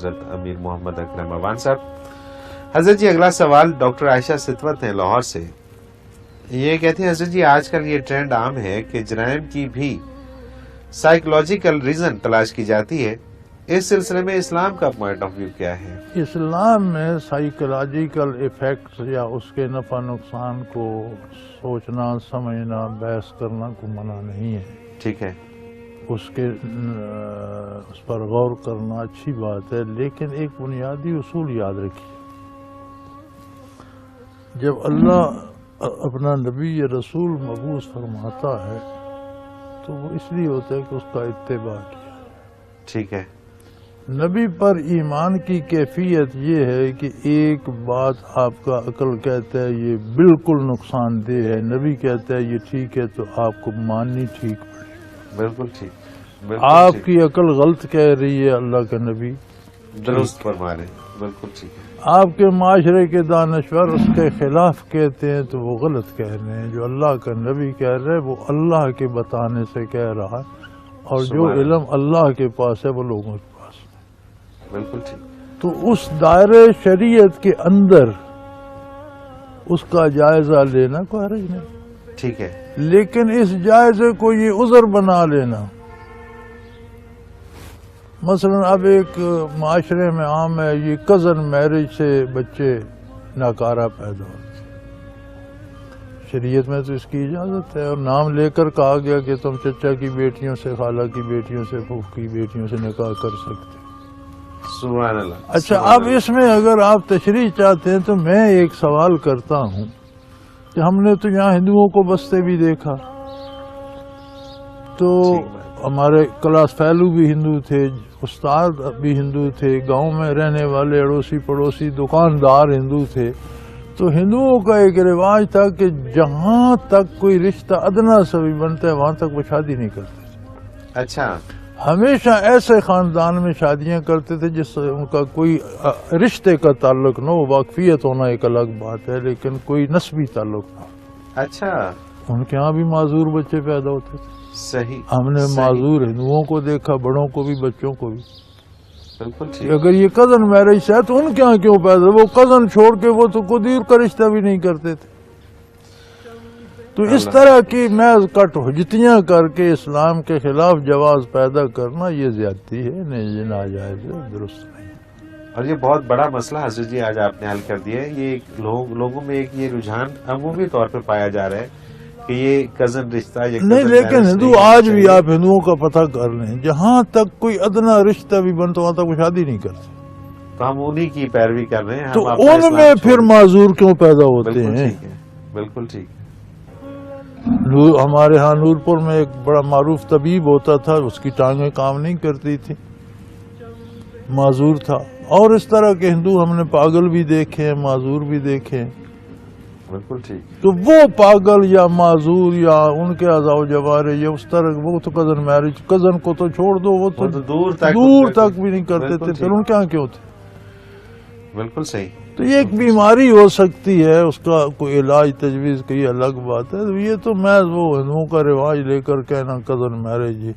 حضرت امیر محمد اکرم اعوان صاحب. حضرت جی اگلا سوال ڈاکٹر عائشہ ستوت ہیں لاہور سے. یہ کہتے ہیں حضرت جی آج کل یہ ٹرینڈ عام ہے کہ جرائم کی بھی سائیکولوجیکل ریزن تلاش کی جاتی ہے. اس سلسلے میں اسلام کا پوائنٹ آف ویو کیا ہے؟ اسلام میں سائیکولوجیکل ایفیکٹس یا اس کے نفع نقصان کو سوچنا سمجھنا بحث کرنا کو منع نہیں ہے. ٹھیک ہے. اس پر غور کرنا اچھی بات ہے، لیکن ایک بنیادی اصول یاد رکھیے. جب اللہ اپنا نبی یا رسول مبعوث فرماتا ہے تو وہ اس لیے ہوتا ہے کہ اس کا اتباع کیا. ٹھیک ہے. نبی پر ایمان کی کیفیت یہ ہے کہ ایک بات آپ کا عقل کہتا ہے یہ بالکل نقصان دہ ہے، نبی کہتا ہے یہ ٹھیک ہے، تو آپ کو ماننی ٹھیک پڑے. بالکل ٹھیک. آپ کی عقل غلط کہہ رہی ہے، اللہ کا نبی درست فرما رہے ہیں. بالکل ٹھیک ہے. آپ کے معاشرے کے دانشور اس کے خلاف کہتے ہیں تو وہ غلط کہہ رہے ہیں. جو اللہ کا نبی کہہ رہے وہ اللہ کے بتانے سے کہہ رہا ہے، اور جو علم اللہ کے پاس ہے وہ لوگوں کے پاس. بالکل ٹھیک. تو اس دائرے شریعت کے اندر اس کا جائزہ لینا کوئی حرج نہیں. ٹھیک ہے. لیکن اس جائزے کو یہ عذر بنا لینا، مثلا اب ایک معاشرے میں عام ہے یہ کزن میرج سے بچے ناکارہ پیدا ہوتے. شریعت میں تو اس کی اجازت ہے، اور نام لے کر کہا گیا کہ تم چچا کی بیٹیوں سے، خالہ کی بیٹیوں سے، پھوپھ کی بیٹیوں سے نکاح کر سکتے. سبحان اللہ. اچھا، اب اس میں اگر آپ تشریح چاہتے ہیں تو میں ایک سوال کرتا ہوں کہ ہم نے تو یہاں ہندوؤں کو بستے بھی دیکھا، تو ہمارے کلاس فیلو بھی ہندو تھے، استاد بھی ہندو تھے، گاؤں میں رہنے والے اڑوسی پڑوسی دکاندار ہندو تھے. تو ہندوؤں کا ایک رواج تھا کہ جہاں تک کوئی رشتہ ادنا سا بھی بنتا ہے وہاں تک وہ شادی نہیں کرتے تھے. اچھا. ہمیشہ ایسے خاندان میں شادیاں کرتے تھے جس سے ان کا کوئی رشتے کا تعلق نہ ہو. واقفیت ہونا ایک الگ بات ہے، لیکن کوئی نسبی تعلق نہ ہو. اچھا. ان کے ہاں بھی معذور بچے پیدا ہوتے تھے. صحیح. ہم نے معذور ہندوؤں کو دیکھا، بڑوں کو بھی بچوں کو بھی. بالکل ٹھیک. اگر یہ کزن میرج ہے تو ان کے ہاں کیوں پیدا؟ وہ کزن چھوڑ کے وہ تو کوئی دور کا رشتہ بھی نہیں کرتے تھے. تو اس طرح کی محض کٹ حجتیاں کر کے اسلام کے خلاف جواز پیدا کرنا یہ زیادتی ہے، نہیں ناجائز ہے، درست نہیں. اور یہ بہت بڑا مسئلہ حضرت جی آج آپ نے حل کر دیا ہے. یہ لوگوں میں ایک یہ رجحان عمومی طور پہ پایا جا رہا ہے کہ یہ کزن رشتہ نہیں، لیکن ہندو آج بھی آپ ہندوؤں کا پتہ کر لیں، جہاں تک کوئی ادنا رشتہ بھی بنتا وہاں تک وہ شادی نہیں کرتے. تو ہم انہی کی پیروی کر رہے ہیں. تو ان میں پھر معذور کیوں پیدا ہوتے ہیں؟ بالکل ٹھیک. ہمارے ہاں نورپور میں ایک بڑا معروف طبیب ہوتا تھا، اس کی ٹانگیں کام نہیں کرتی تھی، معذور تھا. اور اس طرح کے ہندو ہم نے پاگل بھی دیکھے ہیں، معذور بھی دیکھے ہیں. بالکل ٹھیک. تو وہ پاگل یا معذور یا ان کے اعضاء و جوارے یا اس طرح وہ تو کزن میرج، کزن کو تو چھوڑ دو، وہ تو دور تک بھی نہیں کرتے تھے، پھر ان کے یہاں کیوں تھے؟ بالکل صحیح. تو یہ ایک بیماری ہو سکتی ہے، اس کا کوئی علاج تجویز کی الگ بات ہے. یہ تو محض وہ ہندوؤں کا رواج لے کر کہنا کزن میرج